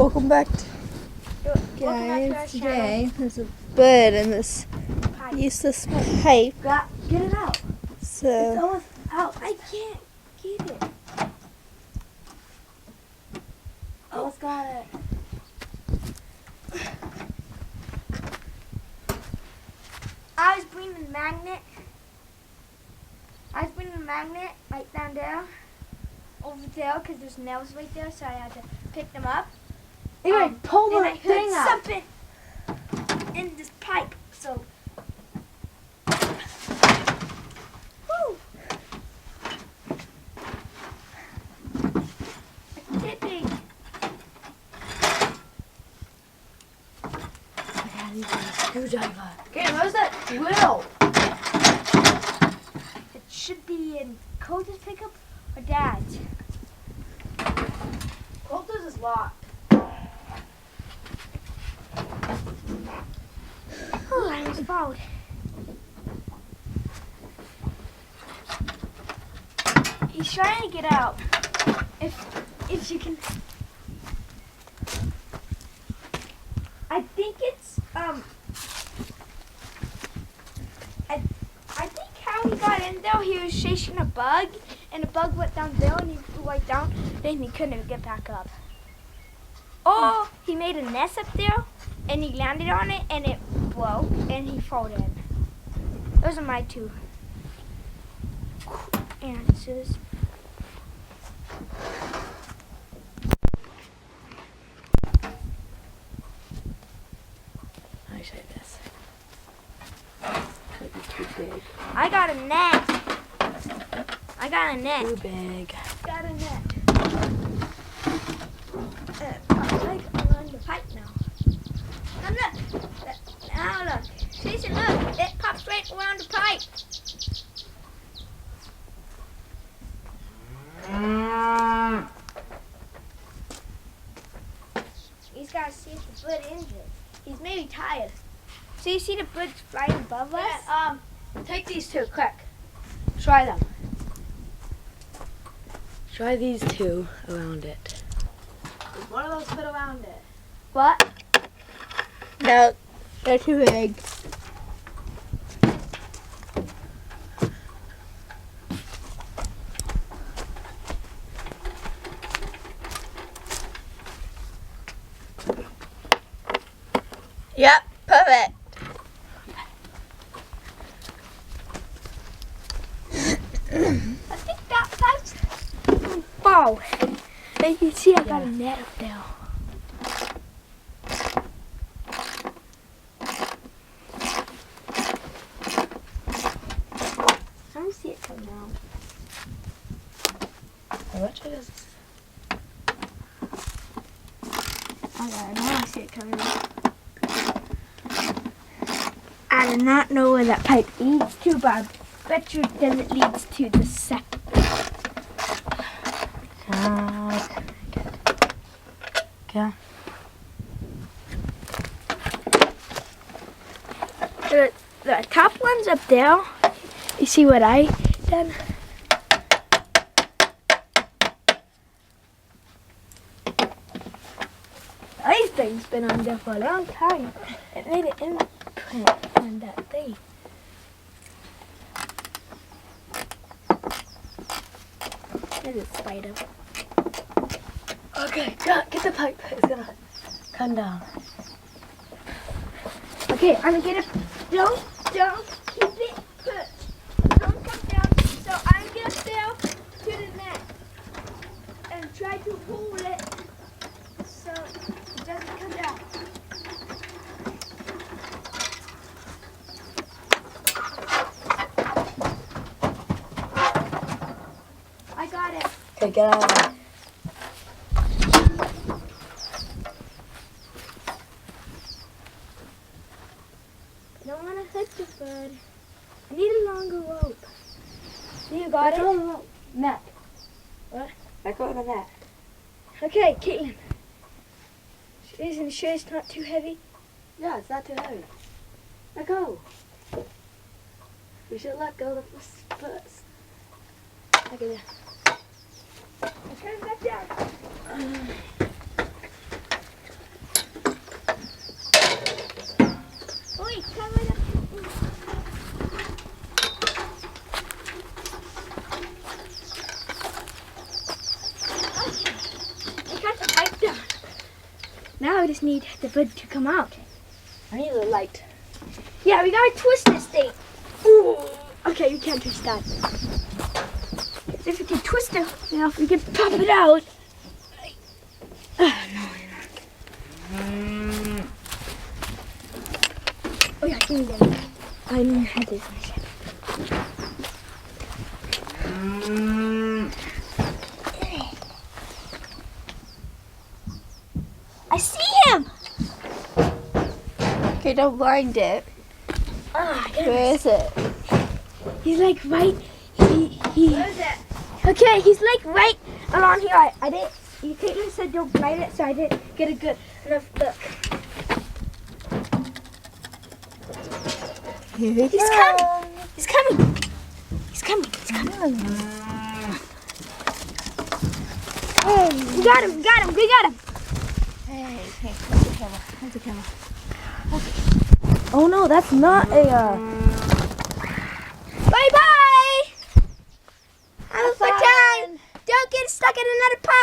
Welcome back guys. Today there's a bird in this useless pipe. Get it out. So It's almost out. I can't get it. Almost got it. I was bringing the magnet. Right down there. Over there, because there's nails right there, so I had to pick them up. anyway, pull Then the I thing heard out. something in this pipe, so. Woo! It's tipping. Screwdriver. Okay, where's that drill? It should be in Coach's pickup or Dad's. Colter's is locked. Oh, I was fouled. He's trying to get out. If you can. I think it's I think how he got in there, he was chasing a bug, and the bug went down there, and he flew right down. Then he couldn't get back up. Or he made a nest up there, and he landed on it, and it broke, and he fell in. Those are my two answers. I say this. Could be too big. I got a net. Too big. Got a net. Pops right around the pipe now. And look. Now look. Jason, look. It pops right around the pipe. He's got to see if the bird injured. He's maybe tired. So you see the birds flying above us? Take these two, quick. Try them. Try these two around it. One of those fit around it. What? No, they're too big. Yep, perfect. I think that's ball. And you see I got a net up there. Let me see it come out. What is? Okay, now I see it coming out. I do not know where that pipe leads to, but I bet you then it leads to the second. Okay. The top one's up there. You see what I done? This thing's been on there for a long time. It made an imprint on that thing. There's a spider. Okay, get the pipe. It's gonna come down. Okay, I'm gonna get it. Don't keep it put. Don't come down. So I'm gonna sail to the net and try to hold it so it doesn't come down. I got it. Okay, get out of there. I don't want to hurt the bird. I need a longer rope. You got Let it? go of the net. What? Let go of the net. Okay, Caitlin. Isn't you sure it's not too heavy? Yeah, it's not too heavy. Let go. We should let go of the first. Look at that. Turn it back down. Now we just need the bud to come out. I need a light. Yeah, we gotta twist this thing. Ooh. Okay, we can't twist that. If we can twist it enough, we can pop it out. Oh yeah, give me that. I need to have this. I see him! Okay, don't blind it. Where is it? He's like right. Where is it? Okay, he's like right along here. I didn't. You Caitlin said don't blind it, so I didn't get a good enough look. Here he He's coming. He's coming. He's coming. He's coming. We got him. We got him. We got him. Hey, where's the camera? Where's the camera? Oh no, that's not a. Bye bye. Have a fun time. Don't get stuck in another pot.